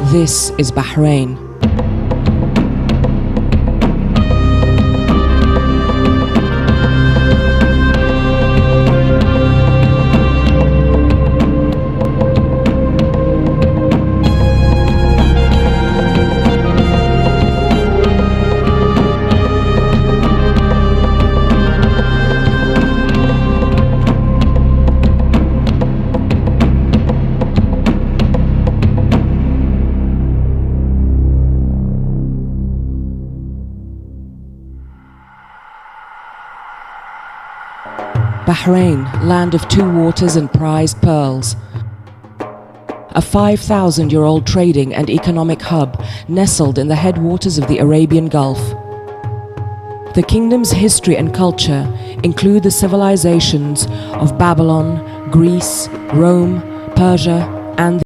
This is Bahrain. Bahrain, land of two waters and prized pearls. A 5,000-year-old trading and economic hub nestled in the headwaters of the Arabian Gulf. The kingdom's history and culture include the civilizations of Babylon, Greece, Rome, Persia, and